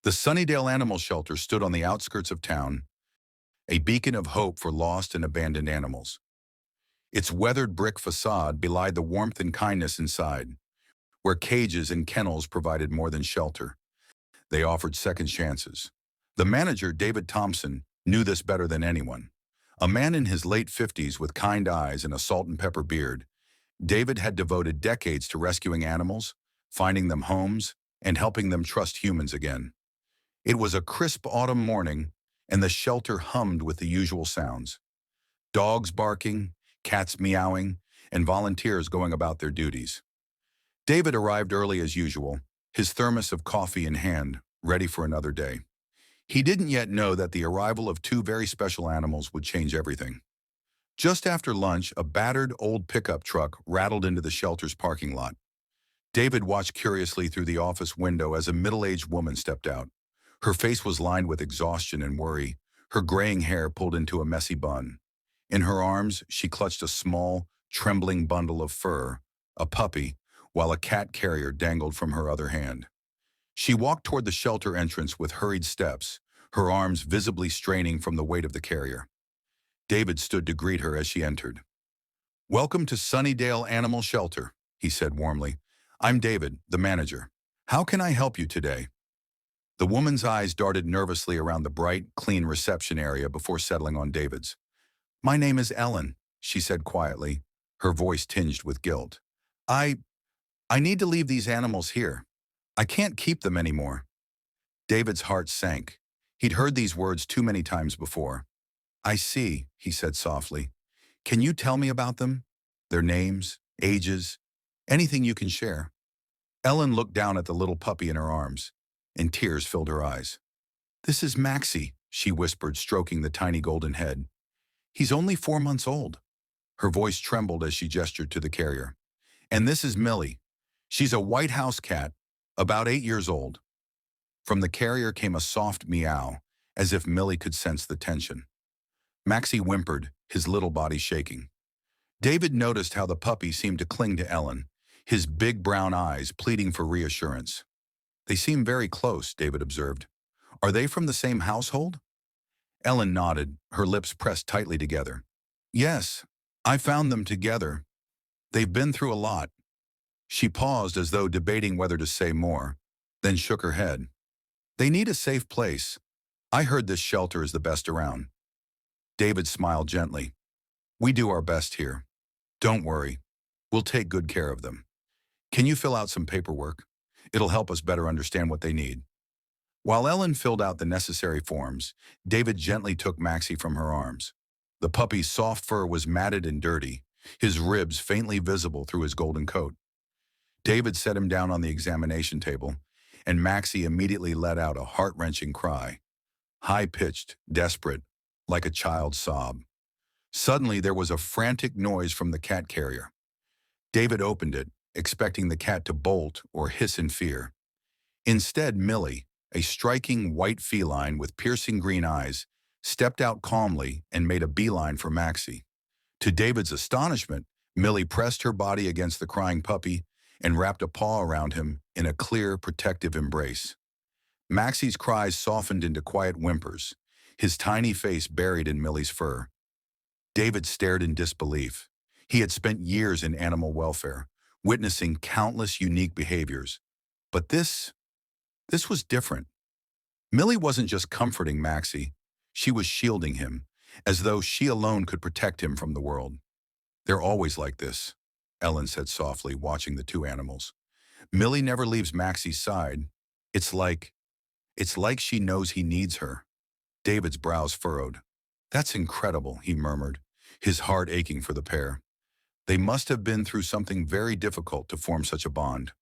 The Sunnydale Animal Shelter stood on the outskirts of town, a beacon of hope for lost and abandoned animals. Its weathered brick facade belied the warmth and kindness inside, where cages and kennels provided more than shelter. They offered second chances. The manager, David Thompson, knew this better than anyone. A man in his late 50s with kind eyes and a salt and pepper beard, David had devoted decades to rescuing animals, finding them homes, and helping them trust humans again. It was a crisp autumn morning, and the shelter hummed with the usual sounds. Dogs barking, cats meowing, and volunteers going about their duties. David arrived early as usual, his thermos of coffee in hand, ready for another day. He didn't yet know that the arrival of two very special animals would change everything. Just after lunch, a battered old pickup truck rattled into the shelter's parking lot. David watched curiously through the office window as a middle-aged woman stepped out. Her face was lined with exhaustion and worry, her graying hair pulled into a messy bun. In her arms, she clutched a small, trembling bundle of fur, a puppy, while a cat carrier dangled from her other hand. She walked toward the shelter entrance with hurried steps, her arms visibly straining from the weight of the carrier. David stood to greet her as she entered. "Welcome to Sunnydale Animal Shelter," he said warmly. "I'm David, the manager. How can I help you today?" The woman's eyes darted nervously around the bright, clean reception area before settling on David's. "My name is Ellen," she said quietly, her voice tinged with guilt. I need to leave these animals here. I can't keep them anymore." David's heart sank. He'd heard these words too many times before. "I see," he said softly. "Can you tell me about them? Their names, ages, anything you can share?" Ellen looked down at the little puppy in her arms, and tears filled her eyes. "This is Maxie," she whispered, stroking the tiny golden head. "He's only 4 months old." Her voice trembled as she gestured to the carrier. "And this is Millie. She's a white house cat, about 8 years old." From the carrier came a soft meow, as if Millie could sense the tension. Maxie whimpered, his little body shaking. David noticed how the puppy seemed to cling to Ellen, his big brown eyes pleading for reassurance. "They seem very close," David observed. "Are they from the same household?" Ellen nodded, her lips pressed tightly together. "Yes, I found them together. They've been through a lot." She paused as though debating whether to say more, then shook her head. "They need a safe place. I heard this shelter is the best around." David smiled gently. "We do our best here. Don't worry. We'll take good care of them. Can you fill out some paperwork? It'll help us better understand what they need." While Ellen filled out the necessary forms, David gently took Maxie from her arms. The puppy's soft fur was matted and dirty, his ribs faintly visible through his golden coat. David set him down on the examination table, and Maxie immediately let out a heart-wrenching cry, high-pitched, desperate, like a child's sob. Suddenly, there was a frantic noise from the cat carrier. David opened it, expecting the cat to bolt or hiss in fear. Instead, Millie, a striking white feline with piercing green eyes, stepped out calmly and made a beeline for Maxie. To David's astonishment, Millie pressed her body against the crying puppy and wrapped a paw around him in a clear, protective embrace. Maxie's cries softened into quiet whimpers, his tiny face buried in Millie's fur. David stared in disbelief. He had spent years in animal welfare, witnessing countless unique behaviors. But this was different. Millie wasn't just comforting Maxie, she was shielding him, as though she alone could protect him from the world. "They're always like this," Ellen said softly, watching the two animals. "Millie never leaves Maxie's side. It's like she knows he needs her." David's brows furrowed. "That's incredible," he murmured, his heart aching for the pair. They must have been through something very difficult to form such a bond.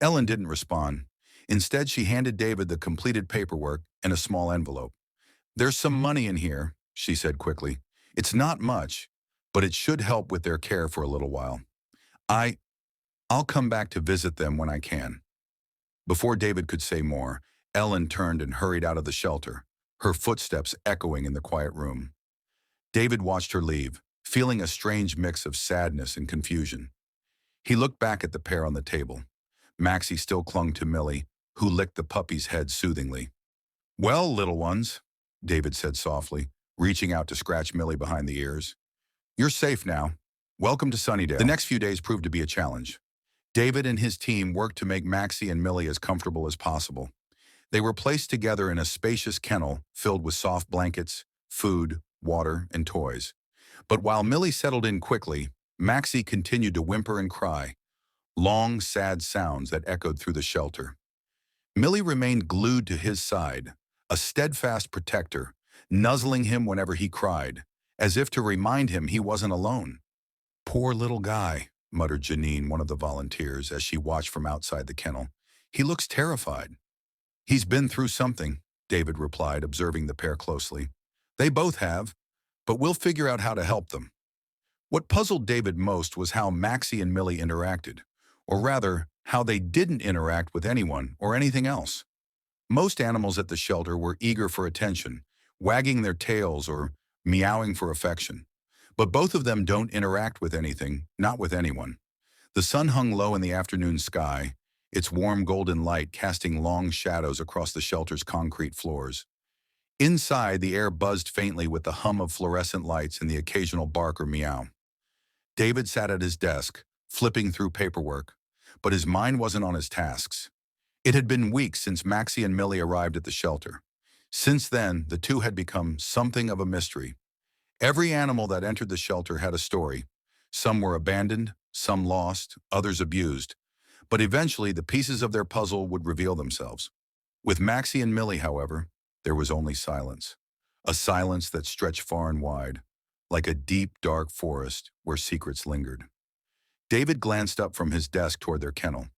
Ellen didn't respond. Instead, she handed David the completed paperwork and a small envelope. "There's some money in here," she said quickly. "It's not much, but it should help with their care for a little while. I'll come back to visit them when I can." Before David could say more, Ellen turned and hurried out of the shelter, her footsteps echoing in the quiet room. David watched her leave, feeling a strange mix of sadness and confusion. He looked back at the pair on the table. Maxie still clung to Millie, who licked the puppy's head soothingly. "Well, little ones," David said softly, reaching out to scratch Millie behind the ears. "You're safe now. Welcome to Sunnydale." The next few days proved to be a challenge. David and his team worked to make Maxie and Millie as comfortable as possible. They were placed together in a spacious kennel filled with soft blankets, food, water, and toys. But while Millie settled in quickly, Maxie continued to whimper and cry, long, sad sounds that echoed through the shelter. Millie remained glued to his side, a steadfast protector, nuzzling him whenever he cried, as if to remind him he wasn't alone. "Poor little guy," muttered Janine, one of the volunteers, as she watched from outside the kennel. "He looks terrified." "He's been through something," David replied, observing the pair closely. "They both have, but we'll figure out how to help them." What puzzled David most was how Maxie and Millie interacted, or rather, how they didn't interact with anyone or anything else. Most animals at the shelter were eager for attention, wagging their tails or meowing for affection. But both of them don't interact with anything, not with anyone. The sun hung low in the afternoon sky, its warm golden light casting long shadows across the shelter's concrete floors. Inside, the air buzzed faintly with the hum of fluorescent lights and the occasional bark or meow. David sat at his desk, flipping through paperwork, but his mind wasn't on his tasks. It had been weeks since Maxie and Millie arrived at the shelter. Since then, the two had become something of a mystery. Every animal that entered the shelter had a story. Some were abandoned, some lost, others abused. But eventually, the pieces of their puzzle would reveal themselves. With Maxie and Millie, however, there was only silence. A silence that stretched far and wide, like a deep, dark forest where secrets lingered. David glanced up from his desk toward their kennel.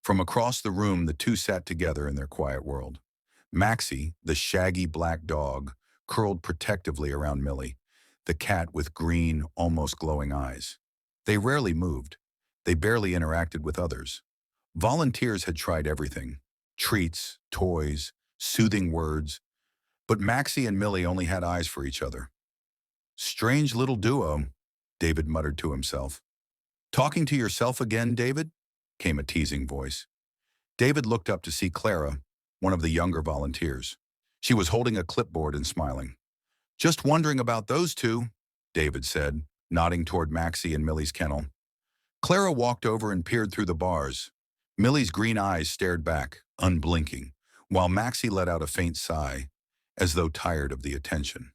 From across the room, the two sat together in their quiet world. Maxie, the shaggy black dog, curled protectively around Millie, the cat with green, almost glowing eyes. They rarely moved. They barely interacted with others. Volunteers had tried everything: treats, toys, soothing words, but Maxie and Millie only had eyes for each other. "Strange little duo," David muttered to himself. "Talking to yourself again, David?" came a teasing voice. David looked up to see Clara, one of the younger volunteers. She was holding a clipboard and smiling. "Just wondering about those two," David said, nodding toward Maxie and Millie's kennel. Clara walked over and peered through the bars. Millie's green eyes stared back, unblinking, while Maxie let out a faint sigh, as though tired of the attention.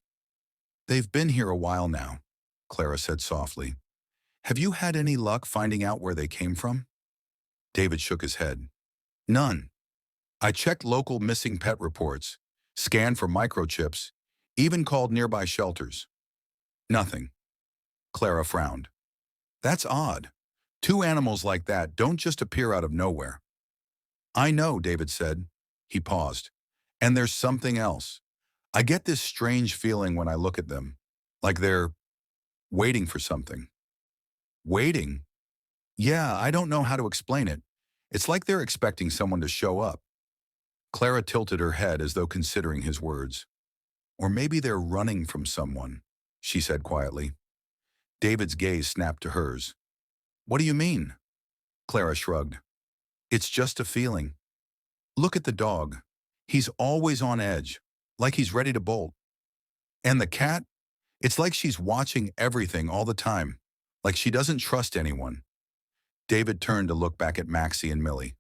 "They've been here a while now," Clara said softly. "Have you had any luck finding out where they came from?" David shook his head. "None. I checked local missing pet reports, scanned for microchips, even called nearby shelters. Nothing." Clara frowned. "That's odd. Two animals like that don't just appear out of nowhere." "I know," David said. He paused. "And there's something else. I get this strange feeling when I look at them, like they're waiting for something." "Waiting?" "Yeah, I don't know how to explain it. It's like they're expecting someone to show up." Clara tilted her head as though considering his words. "Or maybe they're running from someone," she said quietly. David's gaze snapped to hers. "What do you mean?" Clara shrugged. "It's just a feeling. Look at the dog. He's always on edge, like he's ready to bolt. And the cat? It's like she's watching everything all the time, like she doesn't trust anyone." David turned to look back at Maxie and Millie.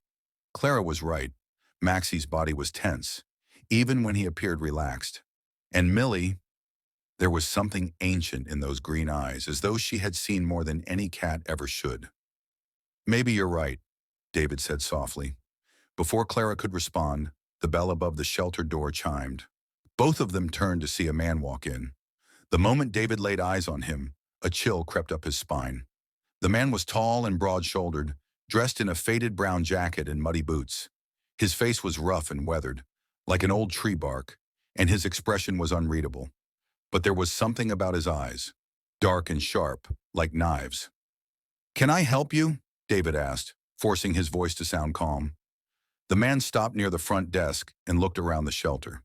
Clara was right. Maxie's body was tense, even when he appeared relaxed. And Millie, there was something ancient in those green eyes, as though she had seen more than any cat ever should. "Maybe you're right," David said softly. Before Clara could respond, the bell above the shelter door chimed. Both of them turned to see a man walk in. The moment David laid eyes on him, a chill crept up his spine. The man was tall and broad-shouldered, dressed in a faded brown jacket and muddy boots. His face was rough and weathered, like an old tree bark, and his expression was unreadable. But there was something about his eyes, dark and sharp, like knives. "Can I help you?" David asked, forcing his voice to sound calm. The man stopped near the front desk and looked around the shelter.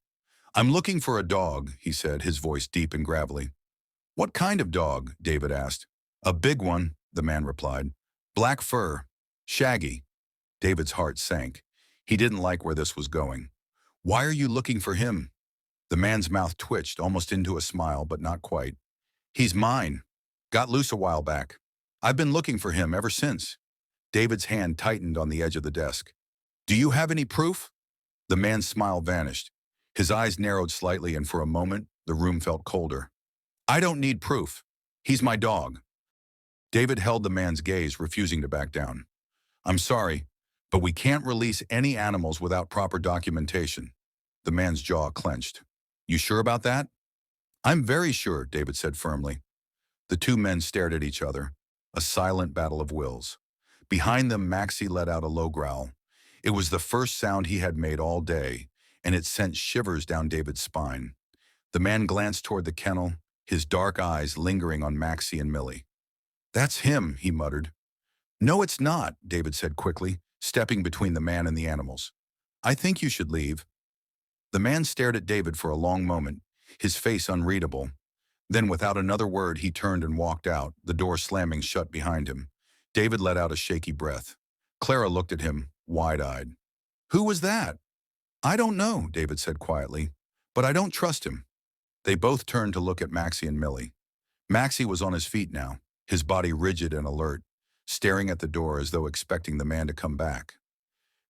"I'm looking for a dog," he said, his voice deep and gravelly. "What kind of dog?" David asked. "A big one," the man replied. "Black fur. Shaggy." David's heart sank. He didn't like where this was going. Why are you looking for him? The man's mouth twitched almost into a smile, but not quite. He's mine. Got loose a while back. I've been looking for him ever since. David's hand tightened on the edge of the desk. Do you have any proof? The man's smile vanished. His eyes narrowed slightly, and for a moment, the room felt colder. I don't need proof. He's my dog. David held the man's gaze, refusing to back down. I'm sorry, but we can't release any animals without proper documentation. The man's jaw clenched. You sure about that? I'm very sure, David said firmly. The two men stared at each other, a silent battle of wills. Behind them, Maxie let out a low growl. It was the first sound he had made all day, and it sent shivers down David's spine. The man glanced toward the kennel, his dark eyes lingering on Maxie and Millie. That's him, he muttered. No, it's not, David said quickly, stepping between the man and the animals. I think you should leave. The man stared at David for a long moment, his face unreadable. Then, without another word, he turned and walked out, the door slamming shut behind him. David let out a shaky breath. Clara looked at him, wide-eyed. Who was that? I don't know, David said quietly, but I don't trust him. They both turned to look at Maxie and Millie. Maxie was on his feet now, his body rigid and alert, staring at the door as though expecting the man to come back.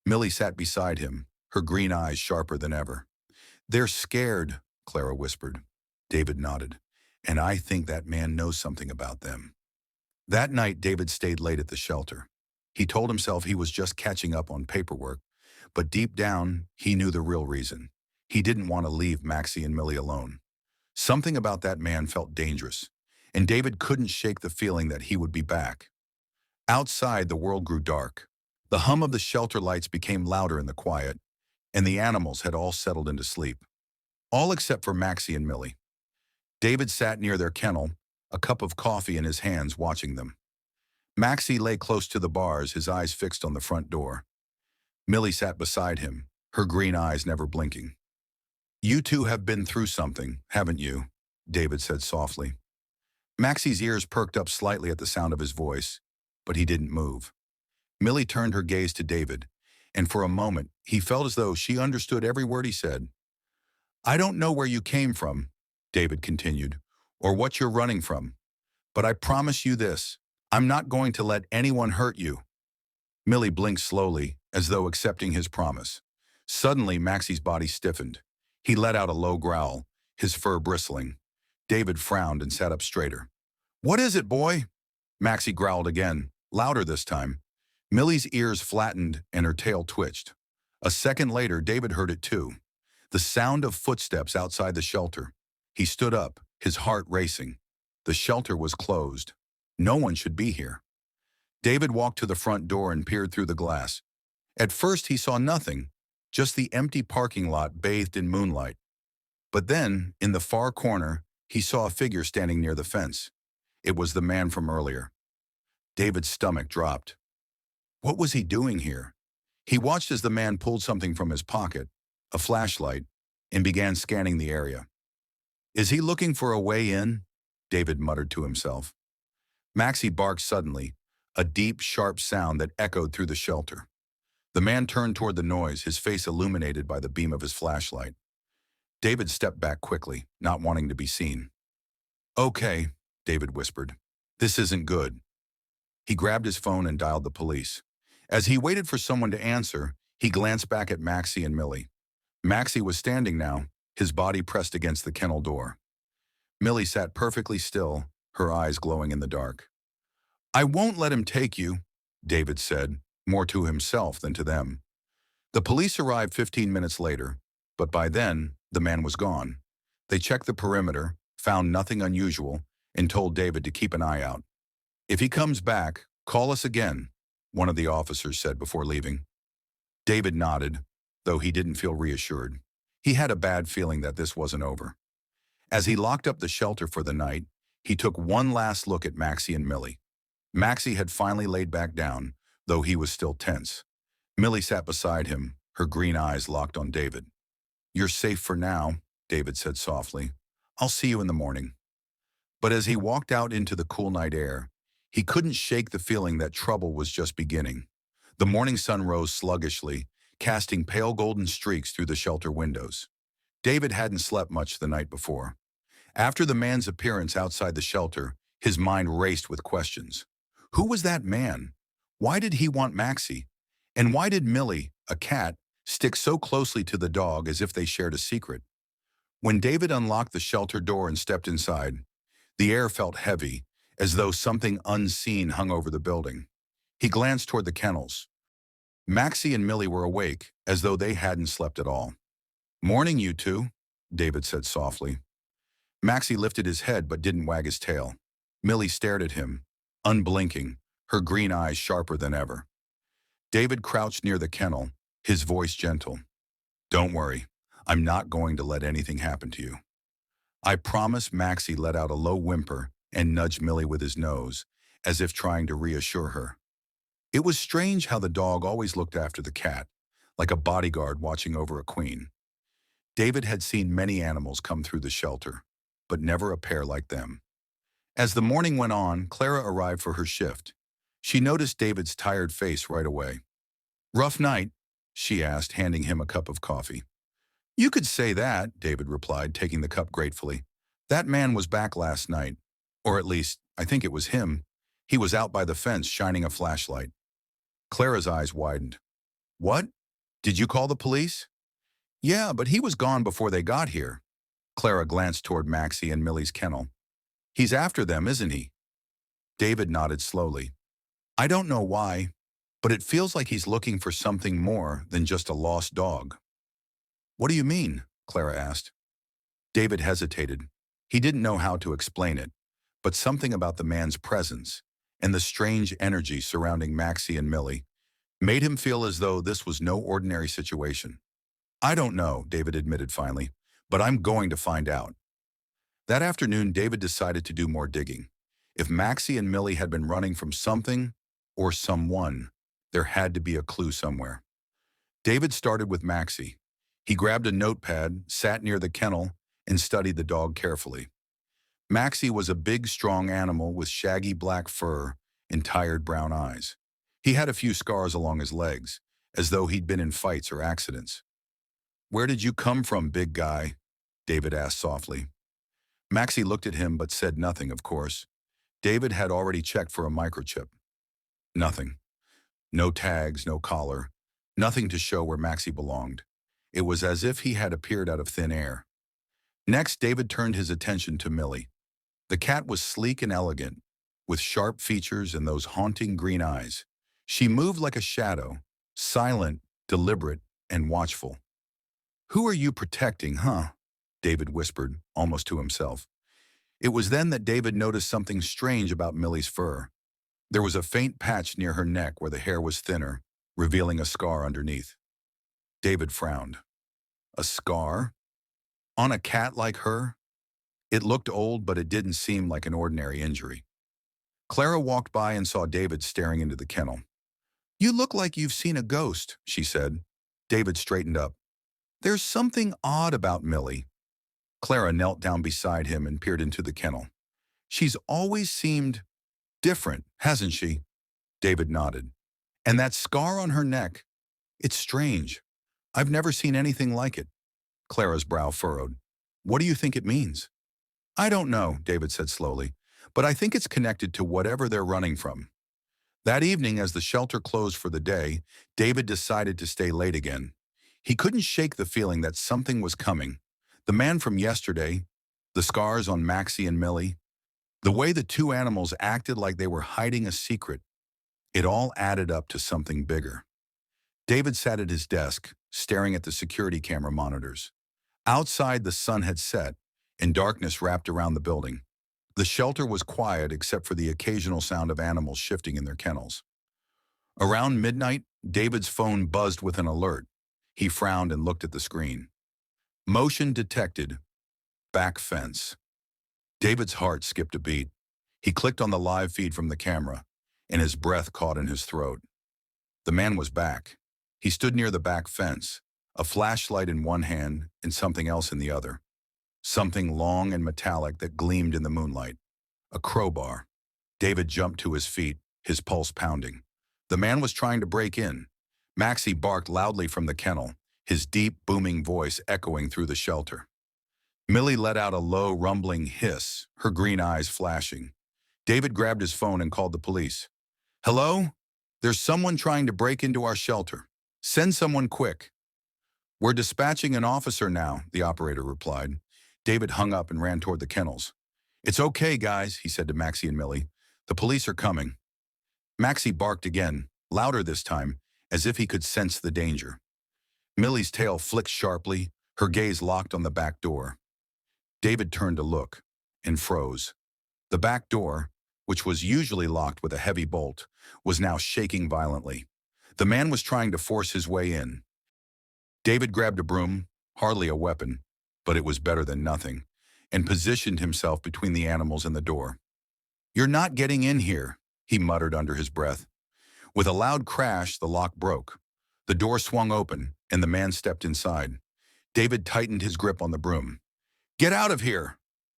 Millie sat beside him, her green eyes sharper than ever. They're scared, Clara whispered. David nodded. And I think that man knows something about them. That night, David stayed late at the shelter. He told himself he was just catching up on paperwork, but deep down, he knew the real reason. He didn't want to leave Maxie and Millie alone. Something about that man felt dangerous, and David couldn't shake the feeling that he would be back. Outside, the world grew dark. The hum of the shelter lights became louder in the quiet, and the animals had all settled into sleep. All except for Maxie and Millie. David sat near their kennel, a cup of coffee in his hands, watching them. Maxie lay close to the bars, his eyes fixed on the front door. Millie sat beside him, her green eyes never blinking. You two have been through something, haven't you? David said softly. Maxie's ears perked up slightly at the sound of his voice, but he didn't move. Millie turned her gaze to David, and for a moment, he felt as though she understood every word he said. I don't know where you came from, David continued, or what you're running from, but I promise you this, I'm not going to let anyone hurt you. Millie blinked slowly, as though accepting his promise. Suddenly, Maxie's body stiffened. He let out a low growl, his fur bristling. David frowned and sat up straighter. What is it, boy? Maxie growled again, louder this time. Millie's ears flattened and her tail twitched. A second later, David heard it too. The sound of footsteps outside the shelter. He stood up, his heart racing. The shelter was closed. No one should be here. David walked to the front door and peered through the glass. At first, he saw nothing, just the empty parking lot bathed in moonlight. But then, in the far corner, he saw a figure standing near the fence. It was the man from earlier. David's stomach dropped. What was he doing here? He watched as the man pulled something from his pocket, a flashlight, and began scanning the area. Is he looking for a way in? David muttered to himself. Maxie barked suddenly, a deep, sharp sound that echoed through the shelter. The man turned toward the noise, his face illuminated by the beam of his flashlight. David stepped back quickly, not wanting to be seen. Okay, David whispered. This isn't good. He grabbed his phone and dialed the police. As he waited for someone to answer, he glanced back at Maxie and Millie. Maxie was standing now, his body pressed against the kennel door. Millie sat perfectly still, her eyes glowing in the dark. I won't let him take you, David said, more to himself than to them. The police arrived 15 minutes later, but by then, the man was gone. They checked the perimeter, found nothing unusual, and told David to keep an eye out. If he comes back, call us again, one of the officers said before leaving. David nodded, though he didn't feel reassured. He had a bad feeling that this wasn't over. As he locked up the shelter for the night, he took one last look at Maxie and Millie. Maxie had finally laid back down, though he was still tense. Millie sat beside him, her green eyes locked on David. You're safe for now, David said softly. I'll see you in the morning. But as he walked out into the cool night air, he couldn't shake the feeling that trouble was just beginning. The morning sun rose sluggishly, casting pale golden streaks through the shelter windows. David hadn't slept much the night before. After the man's appearance outside the shelter, his mind raced with questions. Who was that man? Why did he want Maxie? And why did Millie, a cat, stick so closely to the dog as if they shared a secret? When David unlocked the shelter door and stepped inside, the air felt heavy, as though something unseen hung over the building. He glanced toward the kennels. Maxie and Millie were awake, as though they hadn't slept at all. "Morning, you two," David said softly. Maxie lifted his head but didn't wag his tail. Millie stared at him, unblinking, her green eyes sharper than ever. David crouched near the kennel, his voice gentle. "Don't worry, I'm not going to let anything happen to you." "I promise." Maxie let out a low whimper and nudged Millie with his nose, as if trying to reassure her. It was strange how the dog always looked after the cat, like a bodyguard watching over a queen. David had seen many animals come through the shelter, but never a pair like them. As the morning went on, Clara arrived for her shift. She noticed David's tired face right away. "Rough night?" she asked, handing him a cup of coffee. "You could say that," David replied, taking the cup gratefully. "That man was back last night. Or at least, I think it was him. He was out by the fence shining a flashlight." Clara's eyes widened. "What? Did you call the police?" "Yeah, but he was gone before they got here." Clara glanced toward Maxie and Millie's kennel. "He's after them, isn't he?" David nodded slowly. "I don't know why, but it feels like he's looking for something more than just a lost dog." "What do you mean?" Clara asked. David hesitated. He didn't know how to explain it, but something about the man's presence and the strange energy surrounding Maxie and Millie made him feel as though this was no ordinary situation. "I don't know," David admitted finally, "but I'm going to find out." That afternoon, David decided to do more digging. If Maxie and Millie had been running from something or someone, there had to be a clue somewhere. David started with Maxie. He grabbed a notepad, sat near the kennel, and studied the dog carefully. Maxie was a big, strong animal with shaggy black fur and tired brown eyes. He had a few scars along his legs, as though he'd been in fights or accidents. "Where did you come from, big guy?" David asked softly. Maxie looked at him but said nothing, of course. David had already checked for a microchip. Nothing. No tags, no collar. Nothing to show where Maxie belonged. It was as if he had appeared out of thin air. Next, David turned his attention to Millie. The cat was sleek and elegant, with sharp features and those haunting green eyes. She moved like a shadow, silent, deliberate, and watchful. "Who are you protecting, huh?" David whispered, almost to himself. It was then that David noticed something strange about Millie's fur. There was a faint patch near her neck where the hair was thinner, revealing a scar underneath. David frowned. A scar? On a cat like her? It looked old, but it didn't seem like an ordinary injury. Clara walked by and saw David staring into the kennel. "You look like you've seen a ghost," she said. David straightened up. "There's something odd about Millie." Clara knelt down beside him and peered into the kennel. "She's always seemed different, hasn't she?" David nodded. "And that scar on her neck, it's strange. I've never seen anything like it." Clara's brow furrowed. "What do you think it means?" "I don't know," David said slowly, "but I think it's connected to whatever they're running from." That evening, as the shelter closed for the day, David decided to stay late again. He couldn't shake the feeling that something was coming. The man from yesterday, the scars on Maxie and Millie, the way the two animals acted like they were hiding a secret, it all added up to something bigger. David sat at his desk, staring at the security camera monitors. Outside, the sun had set, and darkness wrapped around the building. The shelter was quiet except for the occasional sound of animals shifting in their kennels. Around midnight, David's phone buzzed with an alert. He frowned and looked at the screen. Motion detected. Back fence. David's heart skipped a beat. He clicked on the live feed from the camera, and his breath caught in his throat. The man was back. He stood near the back fence, a flashlight in one hand and something else in the other. Something long and metallic that gleamed in the moonlight. A crowbar. David jumped to his feet, his pulse pounding. The man was trying to break in. Maxie barked loudly from the kennel, his deep, booming voice echoing through the shelter. Millie let out a low, rumbling hiss, her green eyes flashing. David grabbed his phone and called the police. "Hello? There's someone trying to break into our shelter. Send someone quick." "We're dispatching an officer now," the operator replied. David hung up and ran toward the kennels. "It's okay, guys," he said to Maxie and Millie. "The police are coming." Maxie barked again, louder this time, as if he could sense the danger. Millie's tail flicked sharply, her gaze locked on the back door. David turned to look and froze. The back door, which was usually locked with a heavy bolt, was now shaking violently. The man was trying to force his way in. David grabbed a broom, hardly a weapon, but it was better than nothing, and positioned himself between the animals and the door. "You're not getting in here," he muttered under his breath. With a loud crash, the lock broke. The door swung open, and the man stepped inside. David tightened his grip on the broom. "Get out of here!"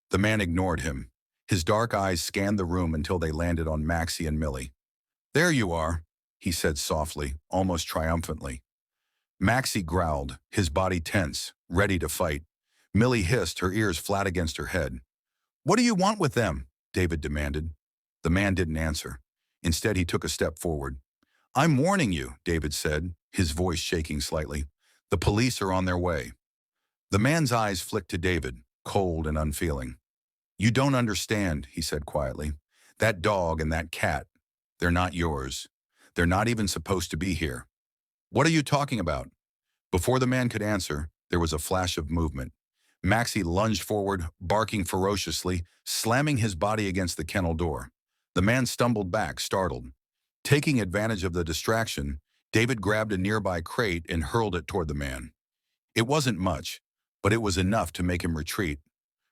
The man ignored him. His dark eyes scanned the room until they landed on Maxie and Millie. "There you are," he said softly, almost triumphantly. Maxie growled, his body tense, ready to fight. Millie hissed, her ears flat against her head. "What do you want with them?" David demanded. The man didn't answer. Instead, he took a step forward. "I'm warning you," David said, his voice shaking slightly. "The police are on their way." The man's eyes flicked to David, cold and unfeeling. "You don't understand," he said quietly. "That dog and that cat, they're not yours. They're not even supposed to be here." "What are you talking about?" Before the man could answer, there was a flash of movement. Maxie lunged forward, barking ferociously, slamming his body against the kennel door. The man stumbled back, startled. Taking advantage of the distraction, David grabbed a nearby crate and hurled it toward the man. It wasn't much, but it was enough to make him retreat.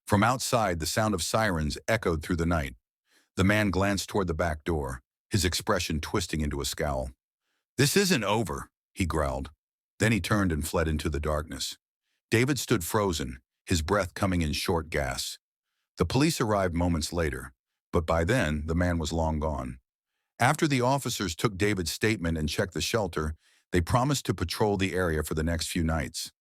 From outside, the sound of sirens echoed through the night. The man glanced toward the back door, his expression twisting into a scowl. "This isn't over," he growled. Then he turned and fled into the darkness. David stood frozen, his breath coming in short gasps. The police arrived moments later, but by then, the man was long gone. After the officers took David's statement and checked the shelter, they promised to patrol the area for the next few nights.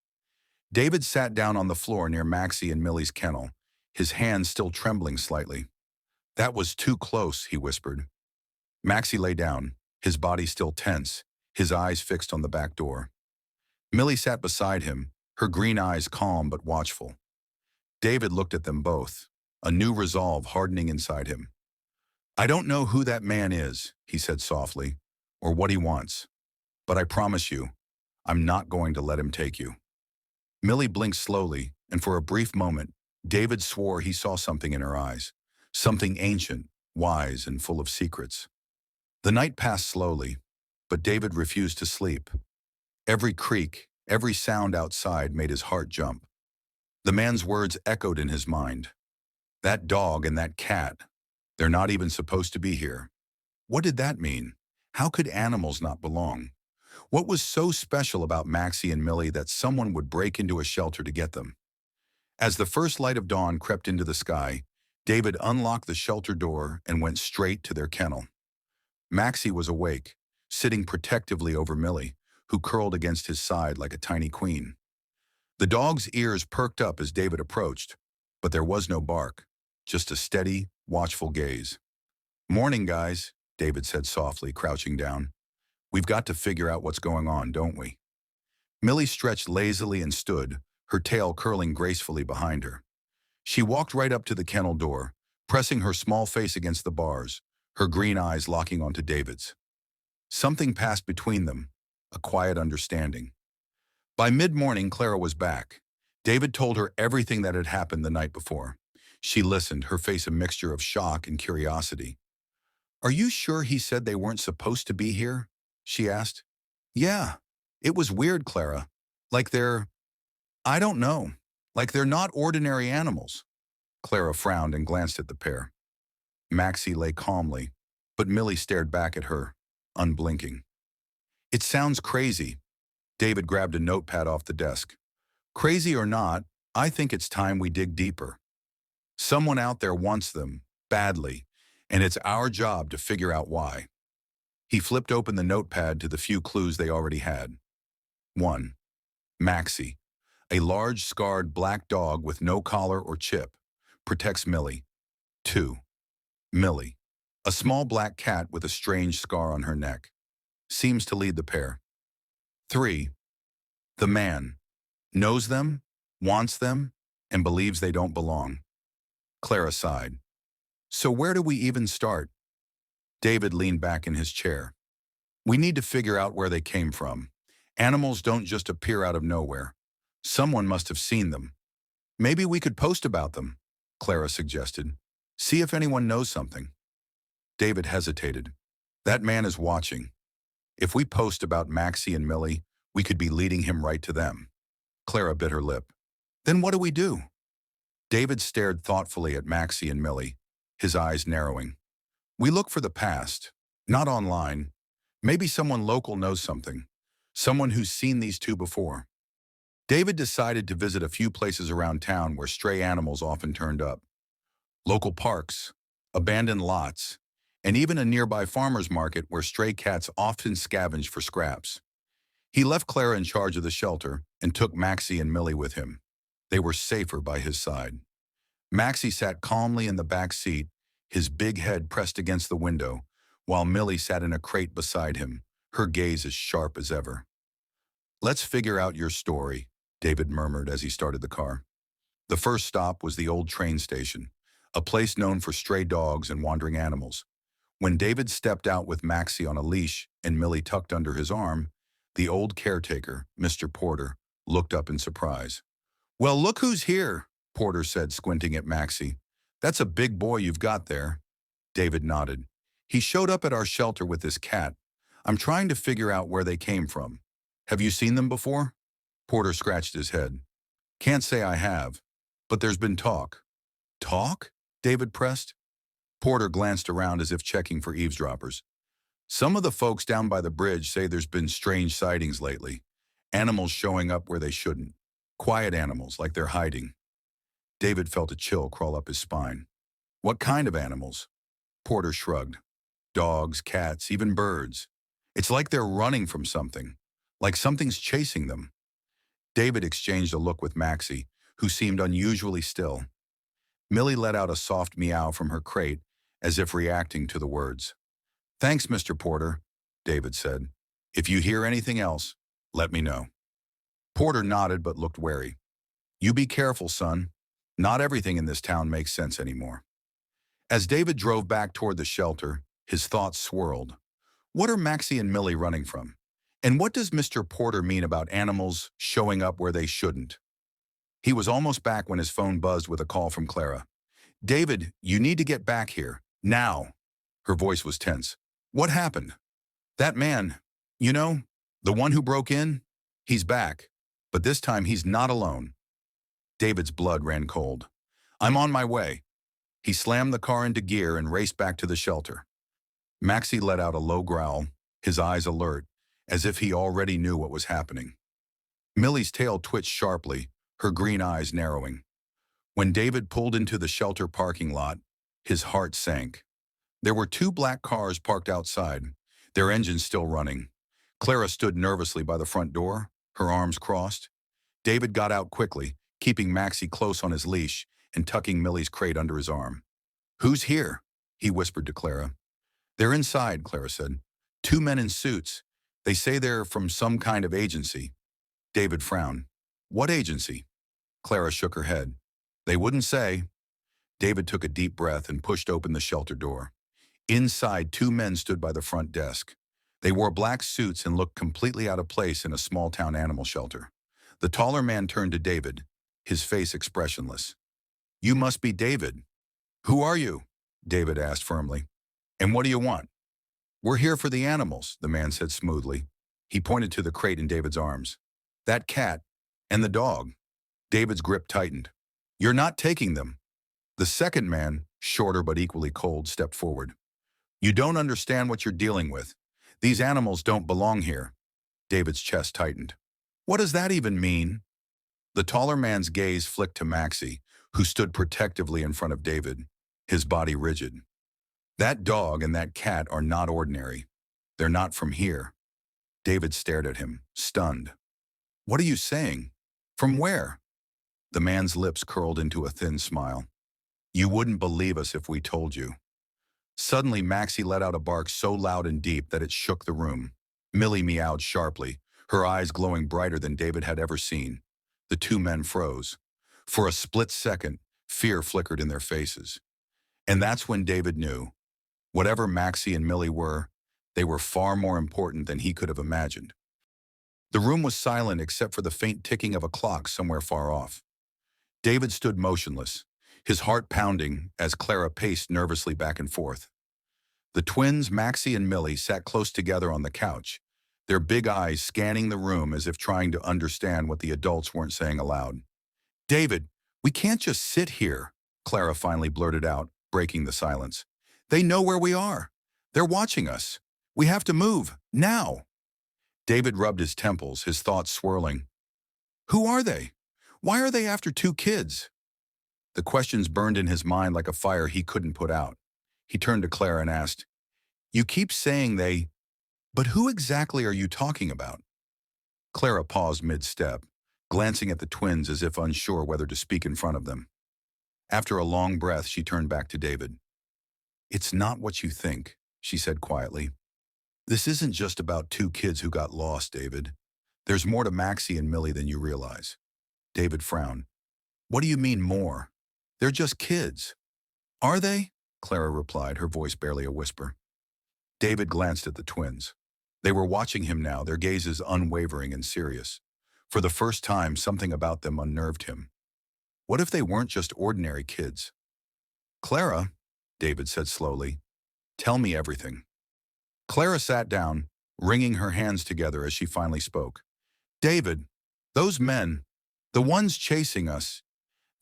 David sat down on the floor near Maxie and Millie's kennel, his hands still trembling slightly. "That was too close," he whispered. Maxie lay down, his body still tense, his eyes fixed on the back door. Millie sat beside him, her green eyes calm but watchful. David looked at them both, a new resolve hardening inside him. "I don't know who that man is," he said softly, "or what he wants. But I promise you, I'm not going to let him take you." Millie blinked slowly, and for a brief moment, David swore he saw something in her eyes, something ancient, wise, and full of secrets. The night passed slowly, but David refused to sleep. Every creak, every sound outside made his heart jump. The man's words echoed in his mind. "That dog and that cat, they're not even supposed to be here." What did that mean? How could animals not belong? What was so special about Maxie and Millie that someone would break into a shelter to get them? As the first light of dawn crept into the sky, David unlocked the shelter door and went straight to their kennel. Maxie was awake, sitting protectively over Millie, who curled against his side like a tiny queen. The dog's ears perked up as David approached, but there was no bark, just a steady, watchful gaze. "Morning, guys," David said softly, crouching down. "We've got to figure out what's going on, don't we?" Millie stretched lazily and stood, her tail curling gracefully behind her. She walked right up to the kennel door, pressing her small face against the bars, her green eyes locking onto David's. Something passed between them, a quiet understanding. By mid-morning, Clara was back. David told her everything that had happened the night before. She listened, her face a mixture of shock and curiosity. "Are you sure he said they weren't supposed to be here?" she asked. "Yeah. It was weird, Clara. Like I don't know. Like they're not ordinary animals." Clara frowned and glanced at the pair. Maxie lay calmly, but Millie stared back at her, unblinking. "It sounds crazy." David grabbed a notepad off the desk. "Crazy or not, I think it's time we dig deeper. Someone out there wants them, badly, and it's our job to figure out why." He flipped open the notepad to the few clues they already had. 1. Maxie, a large, scarred black dog with no collar or chip, protects Millie. 2. Millie, a small black cat with a strange scar on her neck, seems to lead the pair. 3. The man, knows them, wants them, and believes they don't belong. Clara sighed. So where do we even start? David leaned back in his chair. We need to figure out where they came from. Animals don't just appear out of nowhere. Someone must have seen them. Maybe we could post about them, Clara suggested. See if anyone knows something. David hesitated. That man is watching. If we post about Maxie and Millie, we could be leading him right to them. Clara bit her lip. Then what do we do? David stared thoughtfully at Maxie and Millie, his eyes narrowing. We look for the past, not online. Maybe someone local knows something. Someone who's seen these two before. David decided to visit a few places around town where stray animals often turned up. Local parks, abandoned lots, and even a nearby farmer's market where stray cats often scavenged for scraps. He left Clara in charge of the shelter and took Maxie and Millie with him. They were safer by his side. Maxie sat calmly in the back seat, his big head pressed against the window, while Millie sat in a crate beside him, her gaze as sharp as ever. Let's figure out your story, David murmured as he started the car. The first stop was the old train station, a place known for stray dogs and wandering animals. When David stepped out with Maxie on a leash and Millie tucked under his arm, the old caretaker, Mr. Porter, looked up in surprise. Well, look who's here, Porter said, squinting at Maxie. That's a big boy you've got there. David nodded. He showed up at our shelter with this cat. I'm trying to figure out where they came from. Have you seen them before? Porter scratched his head. Can't say I have, but there's been talk. Talk? David pressed. Porter glanced around as if checking for eavesdroppers. Some of the folks down by the bridge say there's been strange sightings lately. Animals showing up where they shouldn't. Quiet animals, like they're hiding. David felt a chill crawl up his spine. What kind of animals? Porter shrugged. Dogs, cats, even birds. It's like they're running from something, like something's chasing them. David exchanged a look with Maxie, who seemed unusually still. Millie let out a soft meow from her crate, as if reacting to the words. Thanks, Mr. Porter, David said. If you hear anything else, let me know. Porter nodded but looked wary. You be careful, son. Not everything in this town makes sense anymore. As David drove back toward the shelter, his thoughts swirled. What are Maxie and Millie running from? And what does Mr. Porter mean about animals showing up where they shouldn't? He was almost back when his phone buzzed with a call from Clara. David, you need to get back here. Now. Her voice was tense. What happened? That man, you know, the one who broke in, he's back. But this time he's not alone. David's blood ran cold. I'm on my way. He slammed the car into gear and raced back to the shelter. Maxie let out a low growl, his eyes alert, as if he already knew what was happening. Millie's tail twitched sharply, her green eyes narrowing. When David pulled into the shelter parking lot, his heart sank. There were two black cars parked outside, their engines still running. Clara stood nervously by the front door, her arms crossed. David got out quickly, keeping Maxie close on his leash and tucking Millie's crate under his arm. Who's here? He whispered to Clara. They're inside, Clara said. Two men in suits. They say they're from some kind of agency. David frowned. What agency? Clara shook her head. They wouldn't say. David took a deep breath and pushed open the shelter door. Inside, two men stood by the front desk. They wore black suits and looked completely out of place in a small-town animal shelter. The taller man turned to David, his face expressionless. You must be David. Who are you? David asked firmly. And what do you want? We're here for the animals, the man said smoothly. He pointed to the crate in David's arms. That cat and the dog. David's grip tightened. You're not taking them. The second man, shorter but equally cold, stepped forward. You don't understand what you're dealing with. These animals don't belong here. David's chest tightened. What does that even mean? The taller man's gaze flicked to Maxie, who stood protectively in front of David, his body rigid. That dog and that cat are not ordinary. They're not from here. David stared at him, stunned. What are you saying? From where? The man's lips curled into a thin smile. You wouldn't believe us if we told you. Suddenly, Maxie let out a bark so loud and deep that it shook the room. Millie meowed sharply, her eyes glowing brighter than David had ever seen. The two men froze. For a split second, fear flickered in their faces. And that's when David knew. Whatever Maxie and Millie were, they were far more important than he could have imagined. The room was silent except for the faint ticking of a clock somewhere far off. David stood motionless, his heart pounding as Clara paced nervously back and forth. The twins, Maxie and Millie, sat close together on the couch, their big eyes scanning the room as if trying to understand what the adults weren't saying aloud. David, we can't just sit here, Clara finally blurted out, breaking the silence. They know where we are. They're watching us. We have to move, now. David rubbed his temples, his thoughts swirling. Who are they? Why are they after two kids? The questions burned in his mind like a fire he couldn't put out. He turned to Clara and asked, You keep saying they, but who exactly are you talking about? Clara paused mid-step, glancing at the twins as if unsure whether to speak in front of them. After a long breath, she turned back to David. It's not what you think, she said quietly. This isn't just about two kids who got lost, David. There's more to Maxie and Millie than you realize. David frowned. What do you mean more? They're just kids. Are they? Clara replied, her voice barely a whisper. David glanced at the twins. They were watching him now, their gazes unwavering and serious. For the first time, something about them unnerved him. What if they weren't just ordinary kids? Clara, David said slowly, tell me everything. Clara sat down, wringing her hands together as she finally spoke. David, those men, the ones chasing us,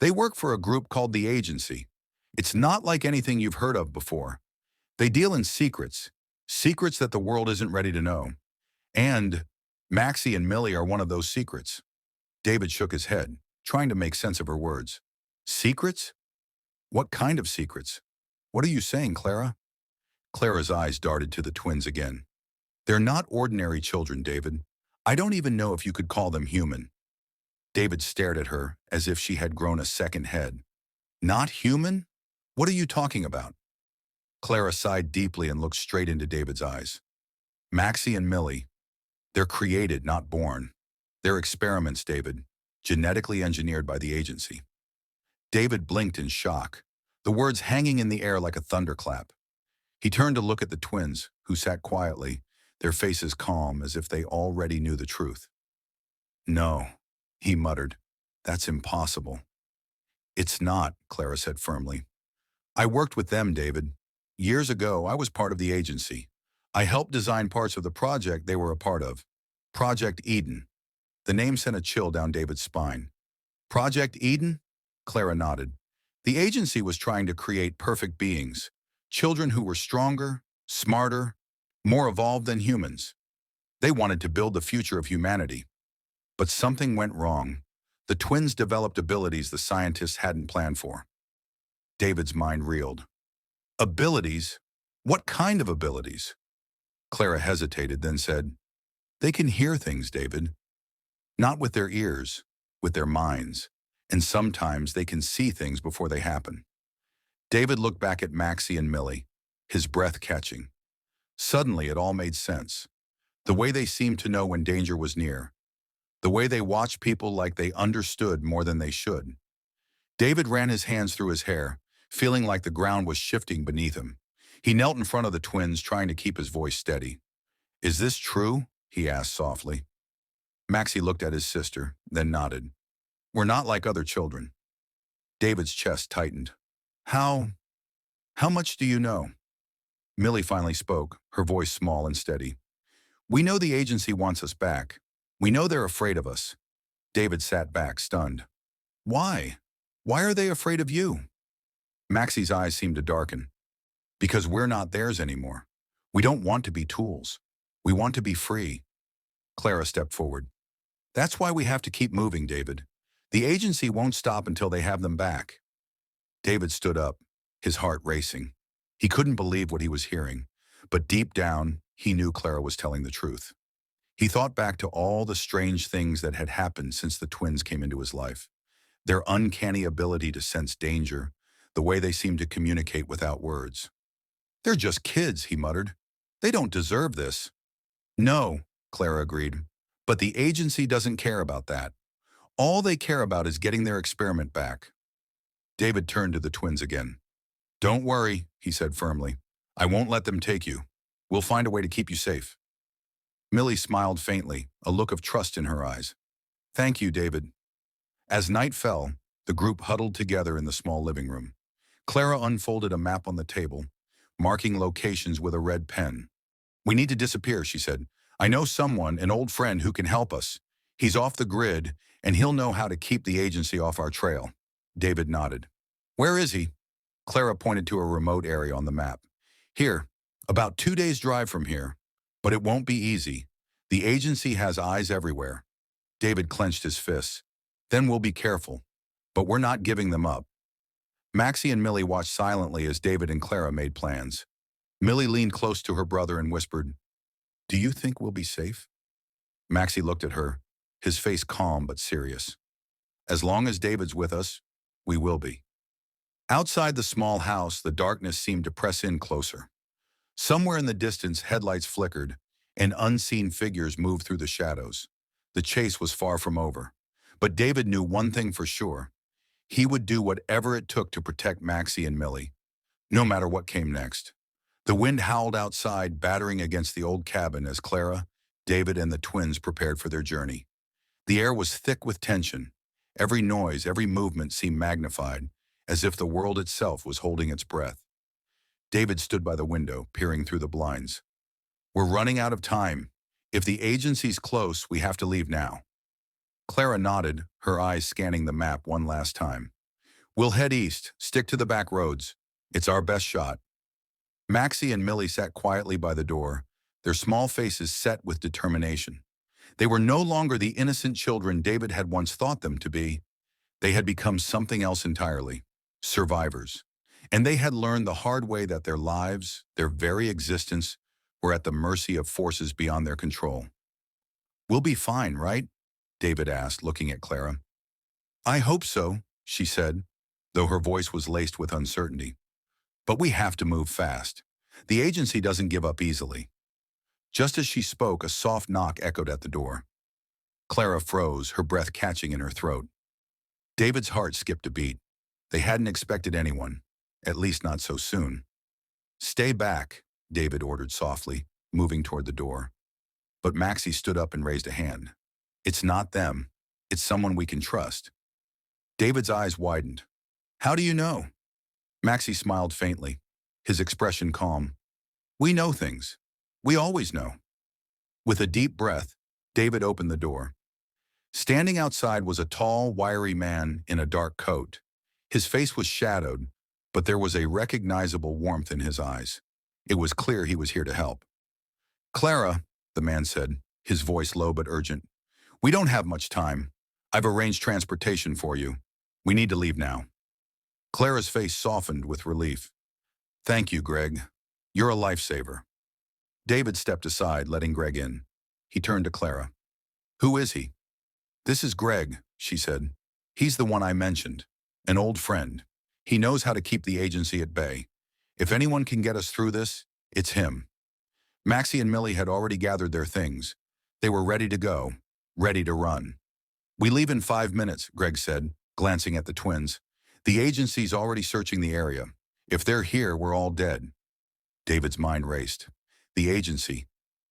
they work for a group called the Agency. It's not like anything you've heard of before. They deal in secrets, secrets that the world isn't ready to know. And Maxie and Millie are one of those secrets. David shook his head, trying to make sense of her words. Secrets? What kind of secrets? What are you saying, Clara? Clara's eyes darted to the twins again. They're not ordinary children, David. I don't even know if you could call them human. David stared at her as if she had grown a second head. Not human? What are you talking about? Clara sighed deeply and looked straight into David's eyes. Maxie and Millie, they're created, not born. They're experiments, David, genetically engineered by the Agency. David blinked in shock, the words hanging in the air like a thunderclap. He turned to look at the twins, who sat quietly, their faces calm as if they already knew the truth. No, he muttered. That's impossible. It's not, Clara said firmly. I worked with them, David. Years ago, I was part of the Agency. I helped design parts of the project they were a part of. Project Eden. The name sent a chill down David's spine. Project Eden? Clara nodded. The Agency was trying to create perfect beings, children who were stronger, smarter, more evolved than humans. They wanted to build the future of humanity. But something went wrong. The twins developed abilities the scientists hadn't planned for. David's mind reeled. Abilities? What kind of abilities? Clara hesitated, then said, They can hear things, David. Not with their ears, with their minds. And sometimes they can see things before they happen. David looked back at Maxie and Millie, his breath catching. Suddenly, it all made sense. The way they seemed to know when danger was near. The way they watched people like they understood more than they should. David ran his hands through his hair, feeling like the ground was shifting beneath him. He knelt in front of the twins, trying to keep his voice steady. Is this true? He asked softly. Maxie looked at his sister, then nodded. We're not like other children. David's chest tightened. How much do you know? Millie finally spoke, her voice small and steady. We know the Agency wants us back. We know they're afraid of us. David sat back, stunned. Why? Why are they afraid of you? Maxie's eyes seemed to darken. Because we're not theirs anymore. We don't want to be tools. We want to be free. Clara stepped forward. That's why we have to keep moving, David. The Agency won't stop until they have them back. David stood up, his heart racing. He couldn't believe what he was hearing, but deep down, He knew Clara was telling the truth. He thought back to all the strange things that had happened since the twins came into his life. Their uncanny ability to sense danger, the way they seemed to communicate without words. "They're just kids," he muttered. "They don't deserve this." "No," Clara agreed. "But the agency doesn't care about that. All they care about is getting their experiment back." David turned to the twins again. "Don't worry," he said firmly. "I won't let them take you. We'll find a way to keep you safe." Millie smiled faintly, a look of trust in her eyes. "Thank you, David." As night fell, the group huddled together in the small living room. Clara unfolded a map on the table, marking locations with a red pen. "We need to disappear," she said. "I know someone, an old friend, who can help us. He's off the grid, and he'll know how to keep the agency off our trail." David nodded. "Where is he?" Clara pointed to a remote area on the map. "Here, about 2 days' drive from here. But it won't be easy. The agency has eyes everywhere." David clenched his fists. "Then we'll be careful. But we're not giving them up." Maxie and Millie watched silently as David and Clara made plans. Millie leaned close to her brother and whispered, "Do you think we'll be safe?" Maxie looked at her, his face calm but serious. "As long as David's with us, we will be." Outside the small house, the darkness seemed to press in closer. Somewhere in the distance, headlights flickered, and unseen figures moved through the shadows. The chase was far from over. But David knew one thing for sure. He would do whatever it took to protect Maxie and Millie, no matter what came next. The wind howled outside, battering against the old cabin as Clara, David, and the twins prepared for their journey. The air was thick with tension. Every noise, every movement seemed magnified, as if the world itself was holding its breath. David stood by the window, peering through the blinds. "We're running out of time. If the agency's close, we have to leave now." Clara nodded, her eyes scanning the map one last time. "We'll head east, stick to the back roads. It's our best shot." Maxie and Millie sat quietly by the door, their small faces set with determination. They were no longer the innocent children David had once thought them to be. They had become something else entirely, survivors. And they had learned the hard way that their lives, their very existence, were at the mercy of forces beyond their control. "We'll be fine, right?" David asked, looking at Clara. "I hope so," she said, though her voice was laced with uncertainty. "But we have to move fast. The agency doesn't give up easily." Just as she spoke, a soft knock echoed at the door. Clara froze, her breath catching in her throat. David's heart skipped a beat. They hadn't expected anyone, at least not so soon. "Stay back," David ordered softly, moving toward the door. But Maxie stood up and raised a hand. "It's not them. It's someone we can trust." David's eyes widened. "How do you know?" Maxie smiled faintly, his expression calm. "We know things. We always know." With a deep breath, David opened the door. Standing outside was a tall, wiry man in a dark coat. His face was shadowed, but there was a recognizable warmth in his eyes. It was clear he was here to help. "Clara," the man said, his voice low but urgent, "we don't have much time. I've arranged transportation for you. We need to leave now." Clara's face softened with relief. "Thank you, Greg. You're a lifesaver." David stepped aside, letting Greg in. He turned to Clara. "Who is he?" "This is Greg," she said. "He's the one I mentioned. An old friend. He knows how to keep the agency at bay. If anyone can get us through this, it's him." Maxie and Millie had already gathered their things. They were ready to go, ready to run. "We leave in 5 minutes," Greg said, glancing at the twins. "The agency's already searching the area. If they're here, we're all dead." David's mind raced. The agency.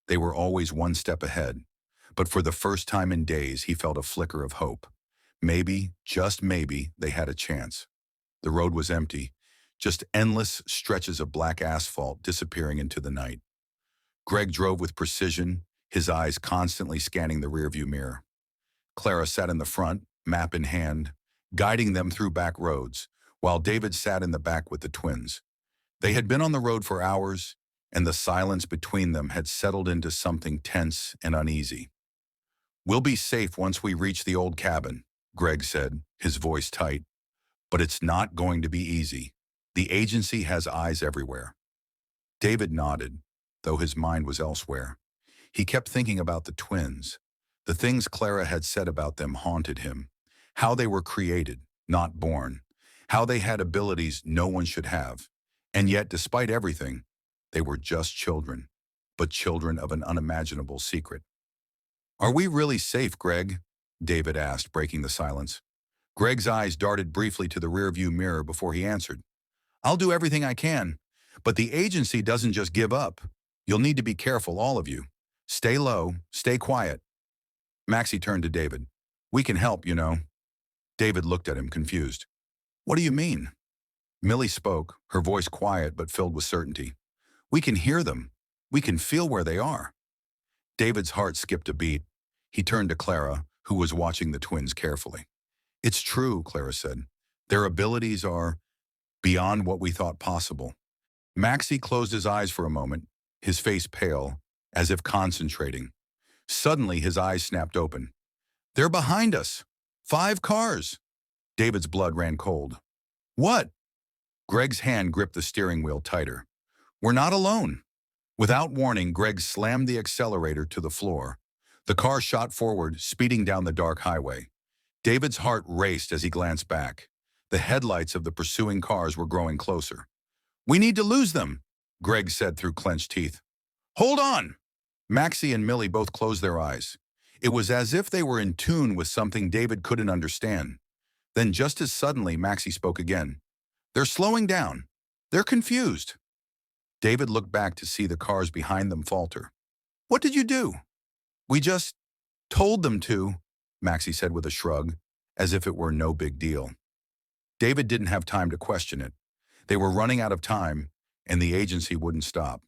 They were always one step ahead. But for the first time in days, he felt a flicker of hope. Maybe, just maybe, they had a chance. The road was empty, just endless stretches of black asphalt disappearing into the night. Greg drove with precision, his eyes constantly scanning the rearview mirror. Clara sat in the front, map in hand, guiding them through back roads, while David sat in the back with the twins. They had been on the road for hours, and the silence between them had settled into something tense and uneasy. "We'll be safe once we reach the old cabin," Greg said, his voice tight. "But it's not going to be easy. The agency has eyes everywhere." David nodded. though his mind was elsewhere. He kept thinking about the twins. The things Clara had said about them haunted him. How they were created, not born. How they had abilities no one should have. And yet, despite everything, they were just children, but children of an unimaginable secret. "Are we really safe, Greg?" David asked, breaking the silence. Greg's eyes darted briefly to the rearview mirror before he answered. "I'll do everything I can, but the agency doesn't just give up. You'll need to be careful, all of you. Stay low, stay quiet." Maxie turned to David. "We can help, you know." David looked at him, confused. "What do you mean?" Millie spoke, her voice quiet but filled with certainty. "We can hear them. We can feel where they are." David's heart skipped a beat. He turned to Clara, who was watching the twins carefully. "It's true," Clara said. "Their abilities are beyond what we thought possible." Maxie closed his eyes for a moment, his face pale, as if concentrating. Suddenly, his eyes snapped open. "They're behind us! 5 cars!" David's blood ran cold. "What?" Greg's hand gripped the steering wheel tighter. "We're not alone." Without warning, Greg slammed the accelerator to the floor. The car shot forward, speeding down the dark highway. David's heart raced as he glanced back. The headlights of the pursuing cars were growing closer. "We need to lose them," Greg said through clenched teeth. "Hold on!" Maxie and Millie both closed their eyes. It was as if they were in tune with something David couldn't understand. Then just as suddenly, Maxie spoke again. "They're slowing down. They're confused." David looked back to see the cars behind them falter. "What did you do?" "We just told them to," Maxie said with a shrug, as if it were no big deal. David didn't have time to question it. They were running out of time, and the agency wouldn't stop.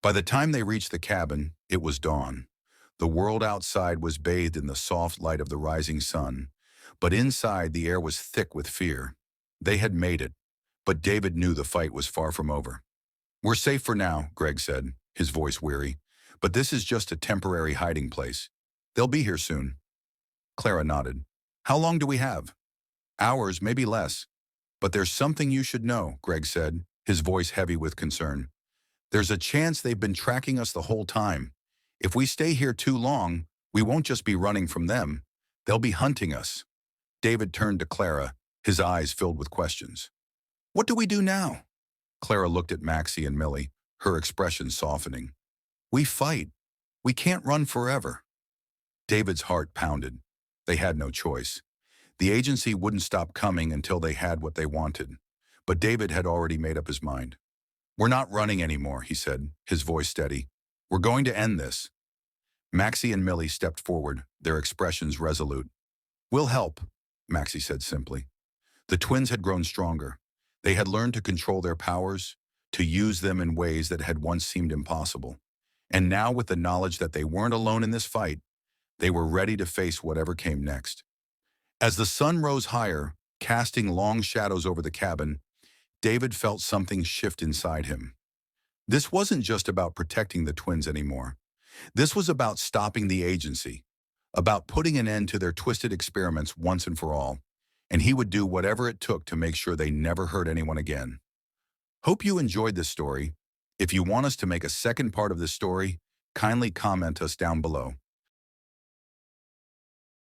By the time they reached the cabin, it was dawn. The world outside was bathed in the soft light of the rising sun, but inside the air was thick with fear. They had made it, but David knew the fight was far from over. "We're safe for now," Greg said, his voice weary, "but this is just a temporary hiding place. They'll be here soon." Clara nodded. "How long do we have?" "Hours, maybe less. But there's something you should know," Greg said, his voice heavy with concern. "There's a chance they've been tracking us the whole time. If we stay here too long, we won't just be running from them. They'll be hunting us." David turned to Clara, his eyes filled with questions. "What do we do now?" Clara looked at Maxie and Millie, her expression softening. "We fight. We can't run forever." David's heart pounded. They had no choice. The agency wouldn't stop coming until they had what they wanted. But David had already made up his mind. "We're not running anymore," he said, his voice steady. "We're going to end this." Maxie and Millie stepped forward, their expressions resolute. "We'll help," Maxie said simply. The twins had grown stronger. They had learned to control their powers, to use them in ways that had once seemed impossible. And now, with the knowledge that they weren't alone in this fight, they were ready to face whatever came next. As the sun rose higher, casting long shadows over the cabin, David felt something shift inside him. This wasn't just about protecting the twins anymore. This was about stopping the agency, about putting an end to their twisted experiments once and for all, and he would do whatever it took to make sure they never hurt anyone again. Hope you enjoyed this story. If you want us to make a second part of this story, kindly comment us down below.